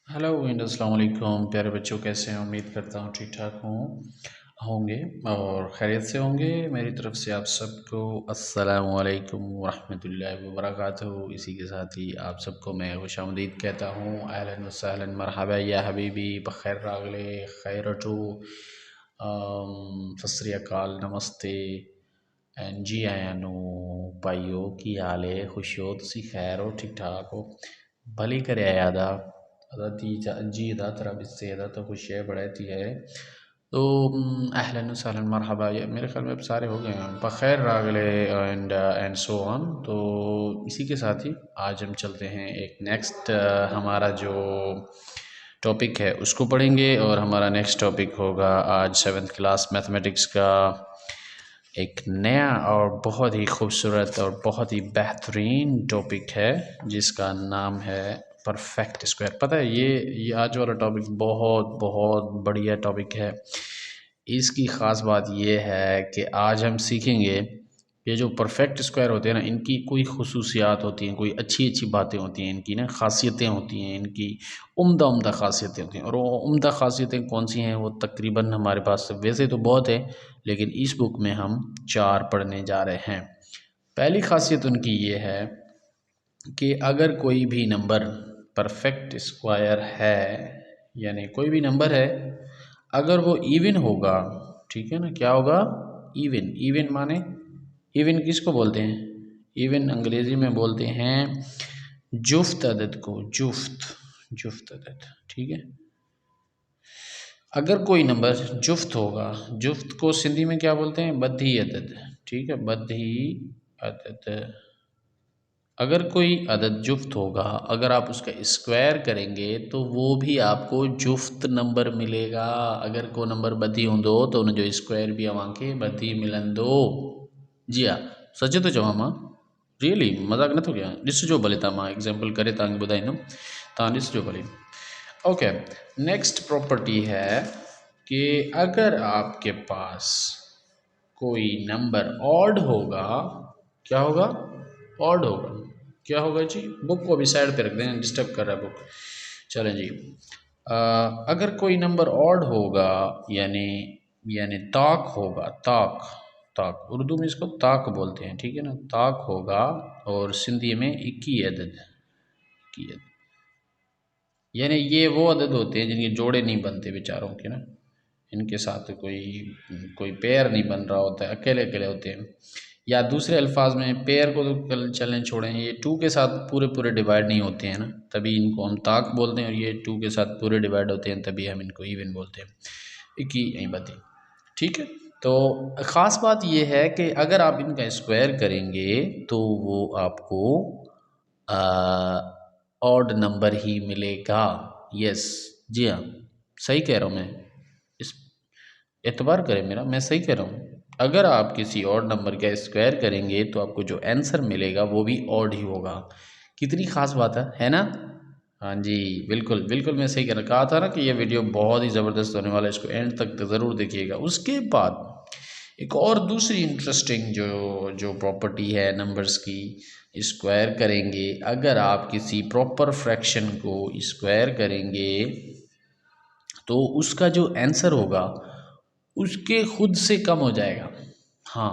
Hello and अस्सलाम वालेकुम प्यारे बच्चों, कैसे हैं? उम्मीद करता हूँ ठीक ठाक होंगे और खैरियत से होंगे। मेरी तरफ से आप सबको अस्सलामु अलैकुम वरहमतुल्लाहि वबरकातुहू। इसी के साथ ही आप सबको मैं खुशामदीद कहता हूँ। अहलन व सहलन मरहबा या हबीबी, बखैर रागले खैरटू, सत श्री अकाल, नमस्ते एंड जी आया नो भाइयों की हाल है? खुश हो तुसी? खैर हो? ठीक ठाक हो? भली करे आदा अदा दी जी अदा तरह इससे अदा तो खुश है बड़ा थी है। तो अहलन वसहलन मरहबा, ये मेरे ख्याल में अब सारे हो गए हैं बखैर रागले एंड सो ऑन। तो इसी के साथ ही आज हम चलते हैं एक नेक्स्ट हमारा जो टॉपिक है उसको पढ़ेंगे। और हमारा नेक्स्ट टॉपिक होगा आज 7th क्लास मैथमेटिक्स का एक नया और बहुत ही खूबसूरत और बहुत ही बेहतरीन टॉपिक है जिसका नाम है परफेक्ट स्क्वायर। पता है ये आज वाला टॉपिक बहुत बहुत बढ़िया टॉपिक है। इसकी ख़ास बात ये है कि आज हम सीखेंगे ये जो परफेक्ट स्क्वायर होते हैं ना, इनकी कोई खुसूसियात होती हैं, कोई अच्छी अच्छी बातें होती हैं, इनकी ना खासियतें होती हैं, इनकी उम्दा उम्दा खासियतें होती हैं। और वो उम्दा खासियतें कौन सी हैं? वो तकरीबन हमारे पास वैसे तो बहुत है, लेकिन इस बुक में हम 4 पढ़ने जा रहे हैं। पहली खासियत उनकी ये है कि अगर कोई भी नंबर परफेक्ट स्क्वायर है, यानी कोई भी नंबर है अगर वो इवन होगा, ठीक है ना? क्या होगा? इवन। इवन माने इवन किसको बोलते हैं? इवन अंग्रेज़ी में बोलते हैं जुफ्त अदद को, जुफ्त जुफ्त अदद, ठीक है। अगर कोई नंबर जुफ्त होगा, जुफ्त को सिंधी में क्या बोलते हैं? बद्धी अदद, ठीक है, बद्धी अदद। अगर कोई अदद जुफ्त होगा, अगर आप उसका स्क्वायर करेंगे तो वो भी आपको जुफ्त नंबर मिलेगा। अगर को नंबर बधी होंदो तो उन जो स्क्वायर भी अवांखे बधी मिलंदो। जी हाँ, सच तो चवां मां, रियली मजाक न थो कयां। ॾिसजो भले तव्हां, मां एग्जाम्पल करे तव्हांखे ॿुधाईंदुमि, तव्हां ॾिसजो भले। ओके, नेक्स्ट प्रॉपर्टी है कि अगर आपके पास कोई नंबर ऑड होगा, क्या होगा? ऑड होगा। क्या होगा जी? बुक को अभी साइड पे रख दें, डिस्टर्ब कर रहा है बुक। चलें जी। अगर कोई नंबर ऑड होगा, यानी यानी ताक होगा, ताक, ताक उर्दू में इसको ताक बोलते हैं, ठीक है ना? ताक होगा और सिंधी में इक्की अदद, इक्की अदद, यानी ये वो अदद होते हैं जिनके जोड़े नहीं बनते बेचारों के ना, इनके साथ कोई कोई पेयर नहीं बन रहा होता है, अकेले अकेले होते हैं। या दूसरे अल्फाज में पेयर को तो कल चलें छोड़ें, ये 2 के साथ पूरे पूरे डिवाइड नहीं होते हैं ना, तभी इनको हम ताक बोलते हैं। और ये 2 के साथ पूरे डिवाइड होते हैं तभी हम इनको इवन बोलते हैं, इक्की यही बातें, ठीक है। तो ख़ास बात ये है कि अगर आप इनका स्क्वायर करेंगे तो वो आपको ऑड नंबर ही मिलेगा। यस, जी हाँ, सही कह रहा हूँ मैं, इस एतबार करें मेरा, मैं सही कह रहा हूँ। अगर आप किसी और नंबर का स्क्वायर करेंगे तो आपको जो आंसर मिलेगा वो भी ऑड ही होगा। कितनी खास बात है ना? हाँ जी, बिल्कुल बिल्कुल, मैं सही कहा था ना कि ये वीडियो बहुत ही ज़बरदस्त होने वाला है, इसको एंड तक तो ज़रूर देखिएगा। उसके बाद एक और दूसरी इंटरेस्टिंग जो जो प्रॉपर्टी है नंबर्स की, स्क्वायर करेंगे, अगर आप किसी प्रॉपर फ्रैक्शन को स्क्वायर करेंगे तो उसका जो आंसर होगा उसके खुद से कम हो जाएगा। हाँ,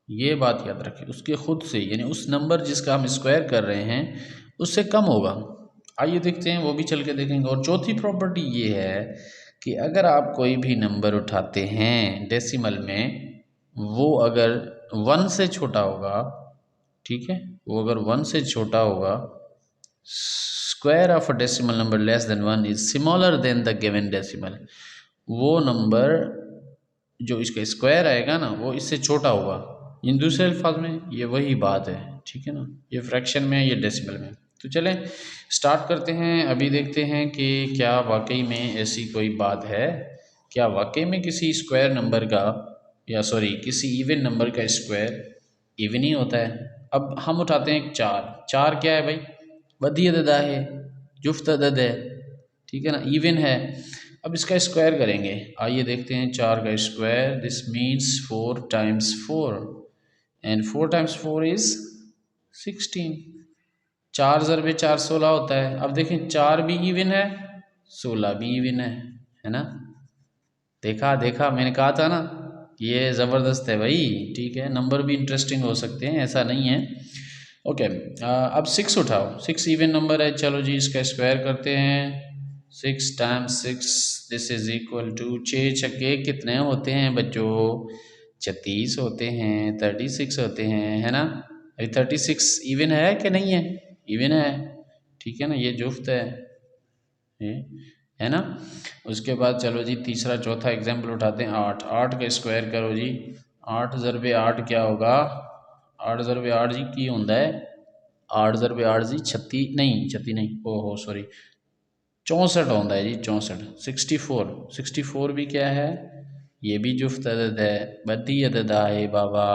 ये बात याद रखें, उसके खुद से, यानी उस नंबर जिसका हम स्क्वायर कर रहे हैं उससे कम होगा। आइए देखते हैं, वो भी चल के देखेंगे। और चौथी प्रॉपर्टी ये है कि अगर आप कोई भी नंबर उठाते हैं डेसिमल में, वो अगर 1 से छोटा होगा, ठीक है, वो अगर 1 से छोटा होगा, square of a decimal number less than 1 is smaller than the given decimal, वो नंबर जो इसका स्क्वायर आएगा ना वो इससे छोटा होगा। इन दूसरे अल्फाज में ये वही बात है, ठीक है ना? ये फ्रैक्शन में, ये डेसिमल में। तो चलें स्टार्ट करते हैं, अभी देखते हैं कि क्या वाकई में ऐसी कोई बात है, क्या वाकई में किसी स्क्वायर नंबर का, या सॉरी किसी इवन नंबर का स्क्वायर इवन ही होता है। अब हम उठाते हैं 4। 4 क्या है भाई? बदी अदद है, जुफ्त अदद है, ठीक है ना, इवन है। अब इसका स्क्वायर करेंगे, आइए देखते हैं। 4 का square, this means 4 times 4 and 4 times 4 is 16। 4 ज़रबे 4 16 होता है। अब देखें 4 भी इवन है 16 भी इवन है ना। देखा देखा, मैंने कहा था ना ये ज़बरदस्त है भाई। ठीक है, नंबर भी इंटरेस्टिंग हो सकते हैं, ऐसा नहीं है। ओके, अब 6 उठाओ। 6 इवन नंबर है, चलो जी इसका स्क्वायर करते हैं। 6 times 6 this is equal to 6 छक्के कितने होते हैं बच्चों? 36 होते हैं, 36 होते हैं, है ना। अभी 36 इवन है कि नहीं है? इवन है, ठीक है ना, ये जुफ्त ये है ना। उसके बाद चलो जी तीसरा चौथा एग्जाम्पल उठाते हैं। 8, 8 का स्क्वायर करो जी। 8 ज़रबे 8 क्या होगा? 8 ज़रबे 8 जी की होता है? 8 ज़रबे 8 जी 36 नहीं, 36 नहीं, ओहो सॉरी 64 होता है जी, 64। 64, 64 भी क्या है? ये भी जुफ्त अदद है, बदी अदद आहे बाबा।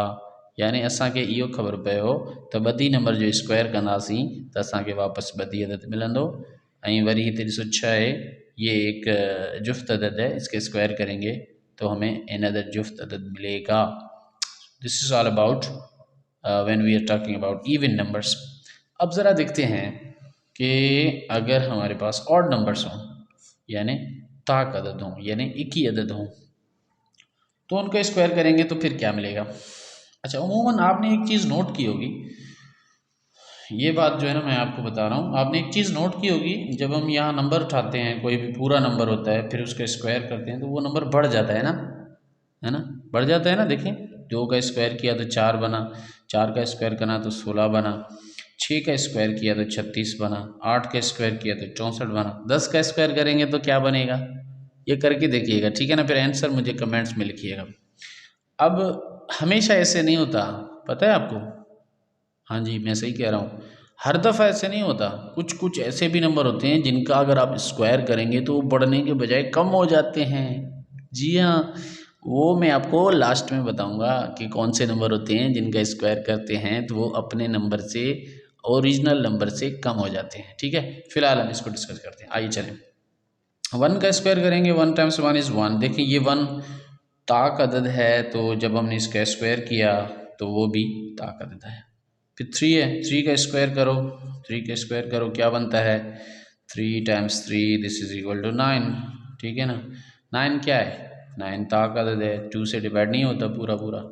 यानी असांखे इहो ख़बर पियो त बदी नंबर जो स्क्वायर कंदासीं त असांखे वापसि बदी अदद मिलंदो। ऐं वरी हिते ॾिसो छह है, ये एक जुफ्त अदद है, इसके स्क्वायर करेंगे तो हमें इन अदद जुफ्त अदद मिलेगा। This is all about when we are talking about even numbers. अब ज़रा देखते हैं कि अगर हमारे पास ऑड नंबर्स हों, यानी ताक अदद हों, यानी इक्की अदद हों, तो उनका स्क्वायर करेंगे तो फिर क्या मिलेगा? अच्छा, उमूमन आपने एक चीज़ नोट की होगी, ये बात जो है ना मैं आपको बता रहा हूँ, आपने एक चीज़ नोट की होगी, जब हम यहाँ नंबर उठाते हैं, कोई भी पूरा नंबर होता है, फिर उसका स्क्वायर करते हैं तो वो नंबर बढ़ जाता है ना, है ना, बढ़ जाता है ना। देखें, 2 का स्क्वायर किया तो 4 बना, 4 का स्क्वायर करना तो 16 बना, 6 का स्क्वायर किया तो 36 बना, 8 का स्क्वायर किया तो 64 बना, 10 का स्क्वायर करेंगे तो क्या बनेगा? ये करके देखिएगा, ठीक है ना, फिर आंसर मुझे कमेंट्स में लिखिएगा। अब हमेशा ऐसे नहीं होता, पता है आपको? हाँ जी, मैं सही कह रहा हूँ, हर दफ़ा ऐसे नहीं होता। कुछ कुछ ऐसे भी नंबर होते हैं जिनका अगर आप स्क्वायर करेंगे तो वो बढ़ने के बजाय कम हो जाते हैं। जी हाँ, वो मैं आपको लास्ट में बताऊंगा कि कौन से नंबर होते हैं जिनका स्क्वायर करते हैं तो वो अपने नंबर से, ओरिजिनल नंबर से कम हो जाते हैं। ठीक है, फिलहाल हम इसको डिस्कस करते हैं। आइए चलें, 1 का स्क्वायर करेंगे, 1 टाइम्स 1 इज़ 1। देखिए ये 1 ताक अदद है, तो जब हमने इसका स्क्वायर किया तो वो भी ताक अदद है। फिर 3 है, 3 का स्क्वायर करो, 3 का स्क्वायर करो क्या बनता है? 3 times 3 this is equal to 9। ठीक है ना, 9 क्या है? 9 ताक अदद है, 2 से डिवाइड नहीं होता पूरा पूरा।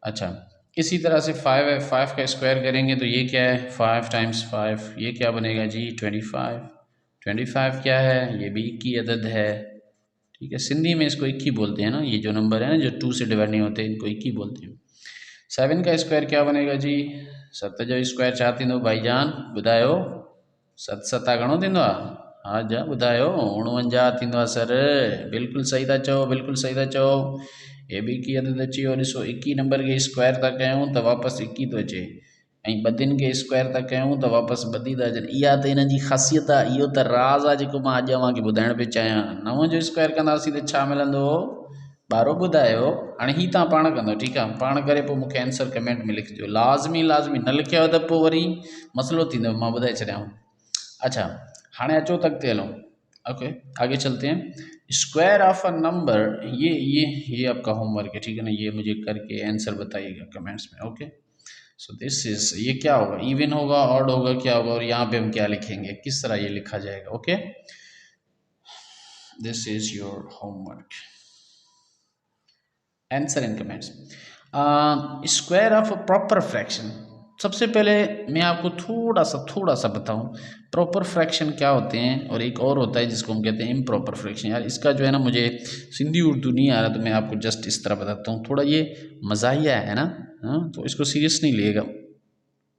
अच्छा, इसी तरह से 5 है, 5 का स्क्वायर करेंगे तो ये क्या है? 5 टाइम्स 5, ये क्या बनेगा जी? 25। 25 क्या है? ये भी इक्की अदद है। ठीक है, सिंधी में इसको इक्की बोलते हैं ना, ये जो नंबर है ना जो 2 से डिवाइड नहीं होते इनको इक्की बोलते हैं। 7 का स्क्वायर क्या बनेगा जी? 7 जो स्क्वायर छा थींदो भाईजान ॿुधायो? 7 सता घणो थींदो आहे? हा जा ॿुधायो। 49 थींदो आहे सर। बिल्कुलु सही था चओ, बिल्कुलु सही था चओ। हे बि इक्की अदद अची वियो। ॾिसो, इक्की नंबर खे स्क्वायर था कयूं त वापसि इक्की थो अचे, ऐं ॿधियुनि खे स्क्वायर था कयूं त वापसि ॿधी था अचनि। इहा त हिन जी ख़ासियत आहे, इहो त राज़ आहे जेको मां अॼु तव्हांखे ॿुधाइण पियो चाहियां। 9 जो स्क्वायर कंदासीं त छा मिलंदो? 12 ॿुधायो। हाणे हीअ तव्हां पाण कंदो, ठीकु आहे, पाण करे पोइ मूंखे आंसर कमेंट में लिखिजो, लाज़मी लाज़मी। न लिखियो त पोइ वरी मसइलो थींदो, मां ॿुधाए छॾियांव। अच्छा, हाणे अचो तक ते हलूं। ओके, आगे चलते हैं। स्क्वायर ऑफ अ नंबर, ये आपका होमवर्क है, ठीक है ना, ये मुझे करके आंसर बताइएगा कमेंट्स में। ओके, सो दिस इज, ये क्या होगा? इवन होगा, ऑड होगा, क्या होगा, और यहाँ पे हम क्या लिखेंगे, किस तरह ये लिखा जाएगा? Okay, this is your homework, answer in comments. Square of a proper fraction. सबसे पहले मैं आपको थोड़ा सा बताऊं, प्रॉपर फ्रैक्शन क्या होते हैं, और एक और होता है जिसको हम कहते हैं इम्प्रॉपर फ्रैक्शन। यार इसका जो है ना, मुझे सिंधी उर्दू नहीं आ रहा, तो मैं आपको जस्ट इस तरह बताता हूँ, थोड़ा ये मज़ाहिया है ना, हाँ, तो इसको सीरियस नहीं लिएगा।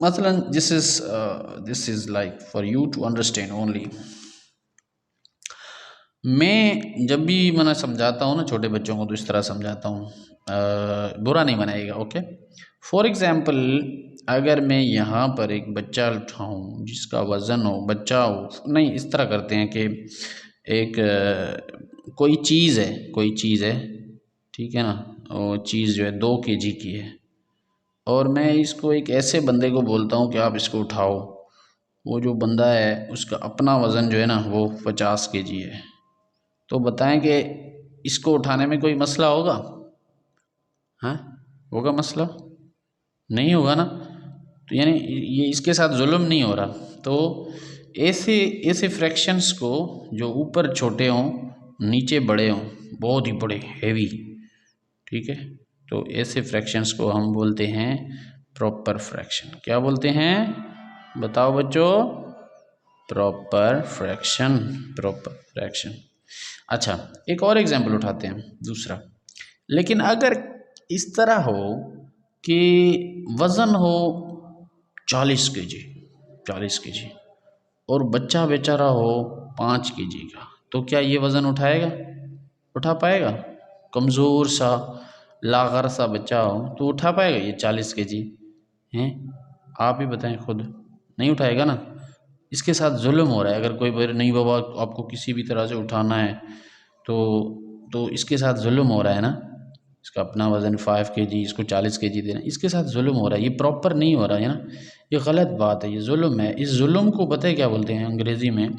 मसलन this is like for you to understand only. मैं जब भी मैंने समझाता हूँ ना छोटे बच्चों को, तो इस तरह समझाता हूँ, बुरा नहीं मनाइएगा। ओके, फॉर एग्ज़ाम्पल, अगर मैं यहाँ पर एक बच्चा उठाऊँ जिसका वज़न हो, बच्चा हो नहीं, इस तरह करते हैं कि एक कोई चीज़ है, ठीक है ना, वो चीज़ जो है 2 kg की है, और मैं इसको एक ऐसे बंदे को बोलता हूँ कि आप इसको उठाओ। वो जो बंदा है उसका अपना वज़न जो है ना वो 50 kg है, तो बताएं कि इसको उठाने में कोई मसला होगा? हाँ, होगा मसला? नहीं होगा ना। तो यानी ये इसके साथ जुल्म नहीं हो रहा। तो ऐसे ऐसे फ्रैक्शंस को जो ऊपर छोटे हों नीचे बड़े हों, बहुत ही बड़े हैवी, ठीक है, तो ऐसे फ्रैक्शंस को हम बोलते हैं प्रॉपर फ्रैक्शन। क्या बोलते हैं बताओ बच्चों? Proper fraction, proper fraction. अच्छा, एक और एग्जांपल उठाते हैं दूसरा। लेकिन अगर इस तरह हो कि वज़न हो 40 kg, 40 kg, और बच्चा बेचारा हो 5 kg का, तो क्या ये वज़न उठाएगा? उठा पाएगा? कमज़ोर सा लागर सा बच्चा हो तो उठा पाएगा ये 40 kg? हैं, आप ही बताएं खुद, नहीं उठाएगा ना। इसके साथ जुल्म हो रहा है। अगर कोई बोले नहीं बाबा आपको किसी भी तरह से उठाना है तो इसके साथ जुल्म हो रहा है ना। इसका अपना वज़न 5 kg, इसको 40 kg देना, इसके साथ जुल्म हो रहा है, ये प्रॉपर नहीं हो रहा है ना, ये गलत बात है, ये जुल्म है। इस जुल्म को पता है क्या बोलते हैं अंग्रेज़ी में?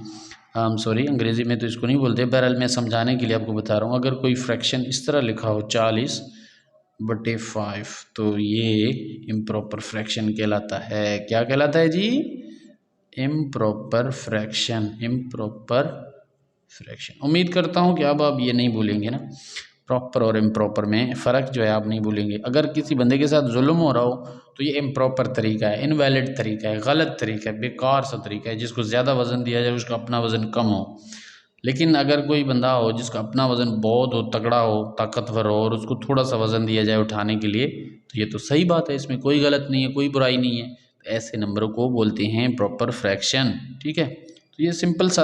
सॉरी, अंग्रेज़ी में तो इसको नहीं बोलते, बहरहाल मैं समझाने के लिए आपको बता रहा हूँ। अगर कोई फ्रैक्शन इस तरह लिखा हो 40/5, तो ये इम्प्रॉपर फ्रैक्शन कहलाता है। क्या कहलाता है जी? Improper fraction, improper fraction. उम्मीद करता हूँ कि अब आप ये नहीं भूलेंगे ना, प्रॉपर और इम्प्रॉपर में फ़र्क जो है आप नहीं भूलेंगे। अगर किसी बंदे के साथ जुल्म हो रहा हो तो ये इम्प्रॉपर तरीका है, इनवैलिड तरीका है, गलत तरीका है, बेकार सा तरीका है। जिसको ज़्यादा वज़न दिया जाए उसका अपना वज़न कम हो। लेकिन अगर कोई बंदा हो जिसका अपना वज़न बहुत हो, तगड़ा हो, ताकतवर हो, और उसको थोड़ा सा वज़न दिया जाए उठाने के लिए, तो ये तो सही बात है, इसमें कोई गलत नहीं है, कोई बुराई नहीं है। तो ऐसे नंबरों को बोलते हैं प्रॉपर फ्रैक्शन, ठीक है। तो ये सिंपल सा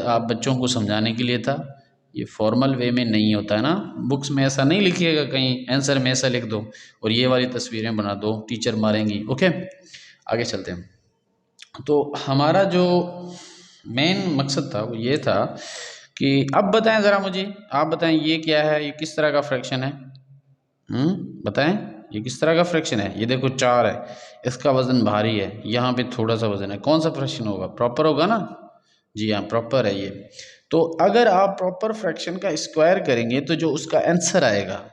आप बच्चों को समझाने के लिए था। ये फॉर्मल वे में नहीं होता है ना, बुक्स में ऐसा नहीं लिखिएगा, कहीं आंसर में ऐसा लिख दो और ये वाली तस्वीरें बना दो, टीचर मारेंगी। ओके, आगे चलते हैं। तो हमारा जो मेन मकसद था वो ये था कि अब बताएं ज़रा मुझे, आप बताएं ये क्या है, ये किस तरह का फ्रैक्शन है? बताएं ये किस तरह का फ्रैक्शन है? ये देखो 4 है, इसका वज़न भारी है, यहाँ पे थोड़ा सा वज़न है, कौन सा फ्रैक्शन होगा? प्रॉपर होगा ना? जी हाँ, प्रॉपर है ये। तो अगर आप प्रॉपर फ्रैक्शन का स्क्वायर करेंगे तो जो उसका आंसर आएगा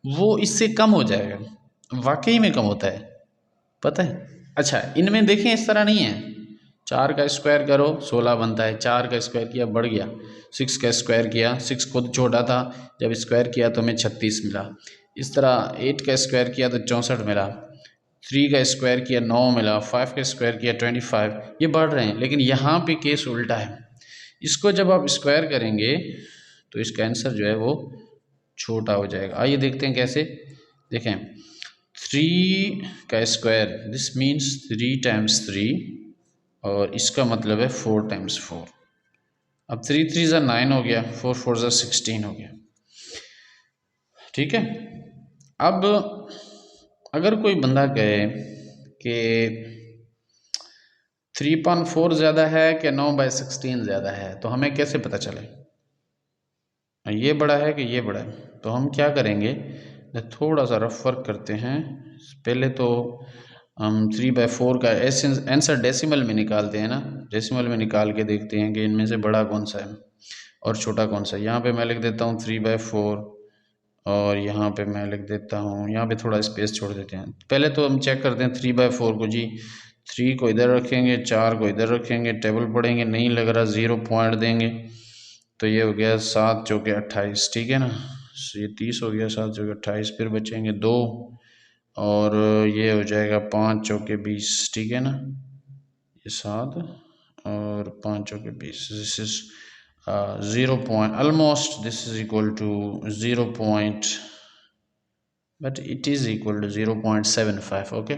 वो इससे कम हो जाएगा। वाकई में कम होता है, पता है। अच्छा, इनमें देखें इस तरह नहीं है, 4 का स्क्वायर करो 16 बनता है, 4 का स्क्वायर किया बढ़ गया, 6 का स्क्वायर किया, 6 खुद छोटा था, जब स्क्वायर किया तो हमें 36 मिला। इस तरह 8 का स्क्वायर किया तो 64 मिला, 3 का स्क्वायर किया 9 मिला, 5 का स्क्वायर किया 25। ये बढ़ रहे हैं, लेकिन यहाँ पे केस उल्टा है। इसको जब आप स्क्वायर करेंगे तो इसका आंसर जो है वो छोटा हो जाएगा। आइए देखते हैं कैसे। देखें, 3 का स्क्वायर, दिस मीन्स 3 टाइम्स 3, और इसका मतलब है 4 टाइम्स 4। अब 3 3 ज़ा 9 हो गया, 4 4 ज़ा 16 हो गया, ठीक है। अब अगर कोई बंदा कहे कि 3/4 ज़्यादा है कि 9/16 ज़्यादा है, तो हमें कैसे पता चले ये बड़ा है कि ये बड़ा है? तो हम क्या करेंगे, थोड़ा सा रफ वर्क करते हैं। पहले तो हम 3/4 का आंसर डेसिमल में निकालते हैं ना, डेसिमल में निकाल के देखते हैं कि इनमें से बड़ा कौन सा है और छोटा कौन सा है। यहाँ पे मैं लिख देता हूँ 3/4, और यहाँ पे मैं लिख देता हूँ, यहाँ पे थोड़ा स्पेस छोड़ देते हैं। पहले तो हम चेक करते हैं 3/4 को जी। 3 को इधर रखेंगे, 4 को इधर रखेंगे, टेबल पढ़ेंगे, नहीं लग रहा 0 पॉइंट देंगे, तो ये हो गया 7 चौके 28, ठीक है ना। ये 30 हो गया, 7 चौके 28, फिर बचेंगे 2, और ये हो जाएगा 5 चौके 20, ठीक है ना। ये 7 और 5 चौके 20, this is 0 point, almost this is equal to 0 point, but it is equal to 0.75। Okay,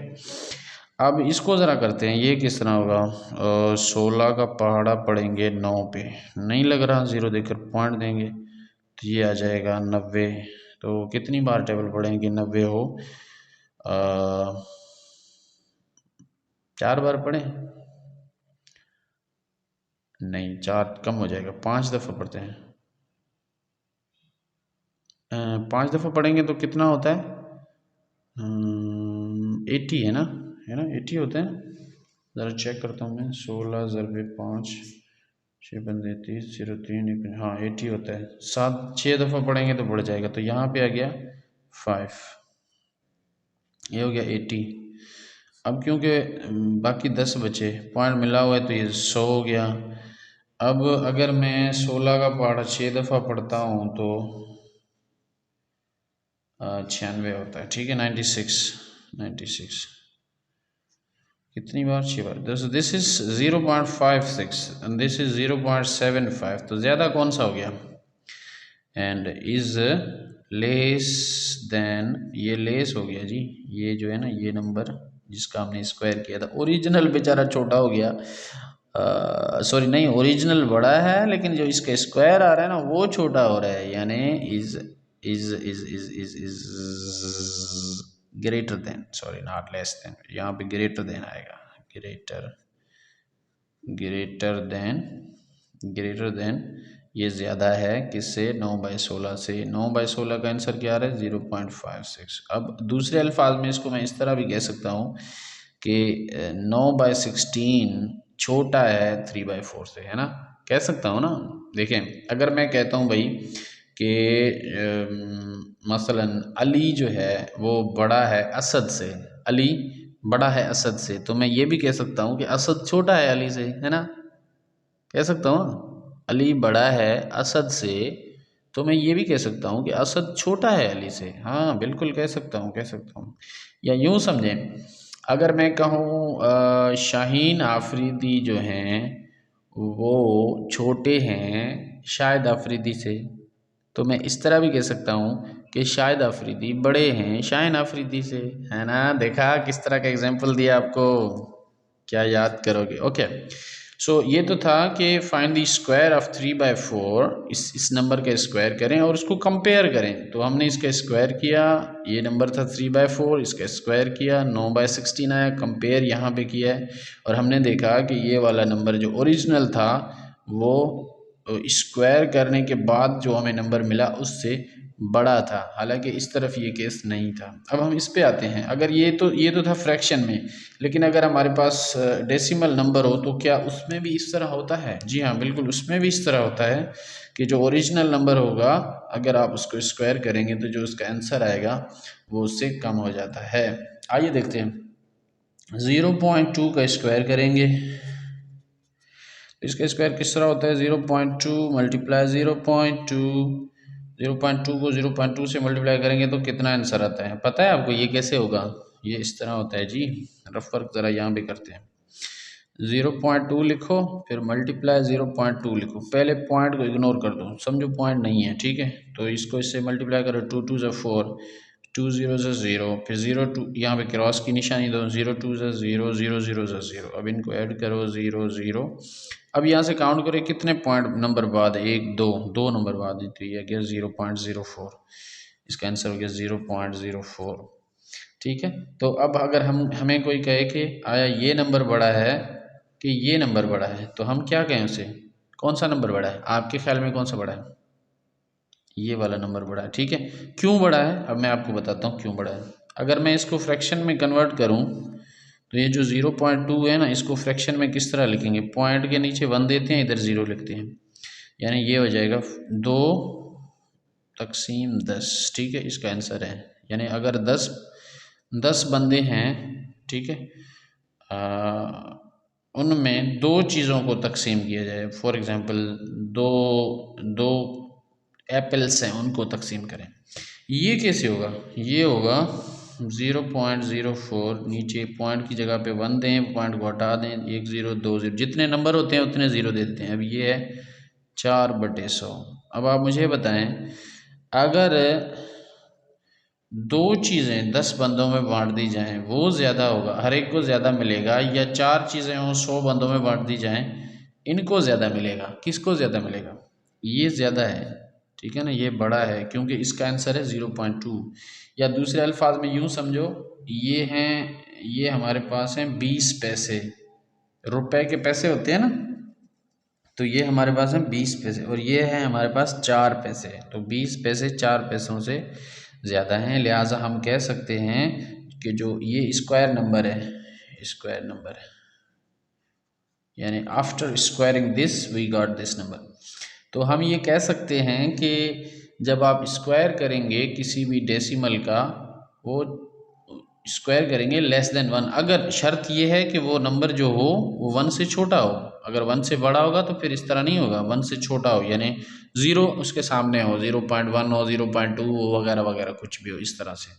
अब इसको ज़रा करते हैं, ये किस तरह होगा। 16 का पहाड़ा पड़ेंगे 9 पे, नहीं लग रहा 0 देकर पॉइंट देंगे, तो ये आ जाएगा 90। तो कितनी बार टेबल पढ़ेंगे 90 हो? 4 बार पढ़ें? नहीं, 4 कम हो जाएगा, 5 दफ़ा पढ़ते हैं। 5 दफ़ा पढ़ेंगे तो कितना होता है? 80 है ना 80 होते हैं। ज़रा चेक करता हूँ मैं, 16 ज़रबे 5, 6 पंजे 30, 0 3 1, हाँ 80 होता है। 6 दफ़ा पढ़ेंगे तो बढ़ जाएगा, तो यहाँ पे आ गया 5, ये हो गया 80। अब क्योंकि बाकी 10 बचे, पॉइंट मिला हुआ है तो ये 100 हो गया। अब अगर मैं 16 का पार्ट 6 दफ़ा पढ़ता हूँ तो 96 होता है, ठीक है। 96 कितनी बार, 6 बार। This is 0.56 and this is 0.75, तो ज़्यादा कौन सा हो गया? एंड इज लेस देन, ये लेस हो गया जी, ये जो है ना ये नंबर जिसका हमने स्क्वायर किया था, ओरिजिनल बेचारा छोटा हो गया, सॉरी नहीं, ओरिजिनल बड़ा है लेकिन जो इसका स्क्वायर आ रहा है ना वो छोटा हो रहा है, यानी is greater than, sorry not less than, यहाँ पे ग्रेटर देन आएगा, ग्रेटर देन ये ज़्यादा है किससे? 9/16 से। 9/16 का आंसर क्या आ रहा है? 0.56। अब दूसरे अल्फाज में इसको मैं इस तरह भी कह सकता हूँ कि 9/16 छोटा है 3/4 से, है ना, कह सकता हूँ ना। देखें, अगर मैं कहता हूँ भाई कि मसलन अली जो है वो बड़ा है असद से, अली बड़ा है असद से, तो मैं ये भी कह सकता हूँ कि असद छोटा है अली से, है ना, कह सकता हूँ। अली बड़ा है असद से, तो मैं ये भी कह सकता हूँ कि असद छोटा है अली से। हाँ बिल्कुल कह सकता हूँ। या यूँ समझें, अगर मैं कहूँ शाहीन आफरीदी जो हैं वो छोटे हैं शाहिद आफरीदी से, तो मैं इस तरह भी कह सकता हूँ कि शाहिद आफरीदी बड़े हैं शाहीन आफरीदी से, है ना। देखा किस तरह का एग्जाम्पल दिया आपको, क्या याद करोगे? ओके, सो ये तो था कि फाइंड द स्क्वायर ऑफ 3/4, इस नंबर का स्क्वायर करें और उसको कंपेयर करें। तो हमने इसका स्क्वायर किया, ये नंबर था 3/4, इसका स्क्वायर किया, 9/16 आया, कंपेयर यहाँ पे किया है और हमने देखा कि ये वाला नंबर जो ओरिजिनल था वो स्क्वायर करने के बाद जो हमें नंबर मिला उससे बड़ा था, हालांकि इस तरफ ये केस नहीं था। अब हम इस पे आते हैं, अगर ये तो था फ्रैक्शन में, लेकिन अगर हमारे पास डेसिमल नंबर हो तो क्या उसमें भी इस तरह होता है? जी हाँ बिल्कुल, उसमें भी इस तरह होता है कि जो ओरिजिनल नंबर होगा अगर आप उसको स्क्वायर करेंगे तो जो उसका आंसर आएगा वो उससे कम हो जाता है। आइए देखते हैं, 0.2 का स्क्वायर करेंगे, इसका स्क्वायर किस तरह होता है? 0.2 मल्टीप्लाई 0.2 को 0.2 से मल्टीप्लाई करेंगे तो कितना आंसर आता है? पता है आपको ये कैसे होगा? ये इस तरह होता है जी, रफ वर्क ज़रा यहाँ भी करते हैं। 0.2 लिखो, फिर मल्टीप्लाई 0.2 लिखो, पहले पॉइंट को इग्नोर कर दो, समझो पॉइंट नहीं है, ठीक है। तो इसको इससे मल्टीप्लाई करो, 2 2 ज़ा 4, 2 0 ज़ा 0, फिर 0 2 यहाँ पे क्रॉस की निशानी दो, 0 2 ज़ा 0, 0 0 ज़ा 0, अब इनको ऐड करो 0 0। अब यहाँ से काउंट करें कितने पॉइंट नंबर बाद, 1 2 नंबर बाद, तो ये गया 0.04, इसका आंसर हो गया 0.04, ठीक है। तो अब अगर हमें कोई कहे कि आया ये नंबर बड़ा है कि ये नंबर बड़ा है, तो हम क्या कहें उसे? कौन सा नंबर बड़ा है आपके ख्याल में? कौन सा बड़ा है? ये वाला नंबर बड़ा है, ठीक है। क्यों बड़ा है? अब मैं आपको बताता हूँ क्यों बड़ा है। अगर मैं इसको फ्रैक्शन में कन्वर्ट करूँ तो ये जो 0.2 है ना, इसको फ्रैक्शन में किस तरह लिखेंगे? पॉइंट के नीचे 1 देते हैं, इधर 0 लिखते हैं, यानी ये हो जाएगा 2/10, ठीक है, इसका आंसर है। यानी अगर 10 बंदे हैं, ठीक है, उनमें 2 चीज़ों को तकसीम किया जाए, फॉर एग्ज़ाम्पल दो दो एप्पल्स हैं उनको तकसीम करें, ये कैसे होगा? ये होगा 0.04, नीचे पॉइंट की जगह पे 1 दें, पॉइंट को हटा दें, 1 0 2 0, जितने नंबर होते हैं उतने 0 दे देते हैं। अब ये है 4/100। अब आप मुझे बताएं, अगर 2 चीज़ें 10 बंदों में बांट दी जाएं वो ज़्यादा होगा, हर एक को ज़्यादा मिलेगा, या 4 चीज़ें हों 100 बंदों में बांट दी जाएं इनको ज़्यादा मिलेगा? किसको ज़्यादा मिलेगा? ये ज़्यादा है, ठीक है ना, ये बड़ा है क्योंकि इसका आंसर है 0.2। या दूसरे अल्फाज में यूँ समझो, ये हमारे पास हैं 20 पैसे, रुपए के पैसे होते हैं ना, तो ये हमारे पास हैं 20 पैसे, और ये है हमारे पास 4 पैसे, तो 20 पैसे 4 पैसों से ज़्यादा हैं, लिहाजा हम कह सकते हैं कि जो ये स्क्वायर नंबर है, स्क्वायर नंबर है, यानी after squaring this we got this number. तो हम ये कह सकते हैं कि जब आप स्क्वायर करेंगे किसी भी डेसिमल का, वो स्क्वायर करेंगे लेस देन 1, अगर शर्त ये है कि वो नंबर जो हो वो 1 से छोटा हो। अगर 1 से बड़ा होगा तो फिर इस तरह नहीं होगा, 1 से छोटा हो यानी 0 उसके सामने हो, 0.1 हो, 0.2 हो, वगैरह वगैरह कुछ भी हो इस तरह से।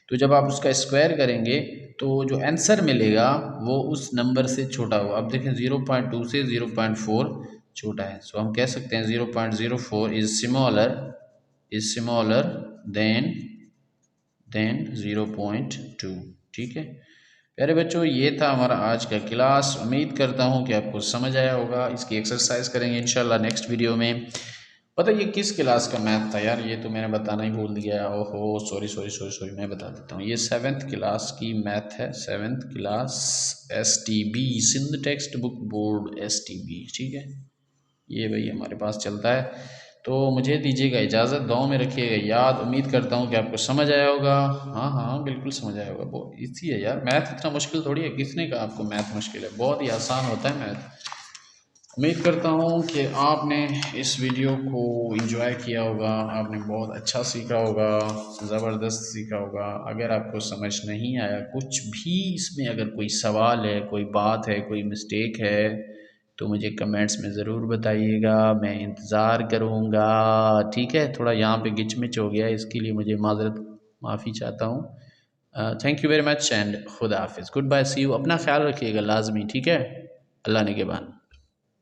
तो जब आप उसका स्क्वायर करेंगे तो जो आंसर मिलेगा वो उस नंबर से छोटा होगा। अब देखें 0.2 से 0.4 छोटा है, सो हम कह सकते हैं 0.04 इज स्मॉलर देन 0.2। ठीक है प्यारे बच्चों, ये था हमारा आज का क्लास। उम्मीद करता हूँ कि आपको समझ आया होगा। इसकी एक्सरसाइज करेंगे इंशाल्लाह नेक्स्ट वीडियो में। पता ये किस क्लास का मैथ था यार, ये तो मैंने बताना ही भूल दिया। ओहो सॉरी सॉरी सॉरी सॉरी, मैं बता देता हूँ। ये 7th क्लास की मैथ है, 7th class STB, Sindh text book board STB। ठीक है, ये भाई हमारे पास चलता है। तो मुझे दीजिएगा इजाज़त, दुआओं में रखिएगा याद। उम्मीद करता हूँ कि आपको समझ आया होगा। हाँ हाँ बिल्कुल समझ आया होगा, बहुत ईजी है यार मैथ, इतना मुश्किल थोड़ी है। किसने कहा आपको मैथ मुश्किल है, बहुत ही आसान होता है मैथ। उम्मीद करता हूँ कि आपने इस वीडियो को एंजॉय किया होगा, आपने बहुत अच्छा सीखा होगा, ज़बरदस्त सीखा होगा। अगर आपको समझ नहीं आया कुछ भी इसमें, अगर कोई सवाल है, कोई बात है, कोई मिस्टेक है, तो मुझे कमेंट्स में ज़रूर बताइएगा, मैं इंतज़ार करूँगा। ठीक है, थोड़ा यहाँ पे गिचमिच हो गया, इसके लिए मुझे माफ़ी चाहता हूँ। Thank you very much and खुदा हाफिज़, गुड बाय, सी यू। अपना ख्याल रखिएगा लाजमी, ठीक है, अल्लाह ने के बाद।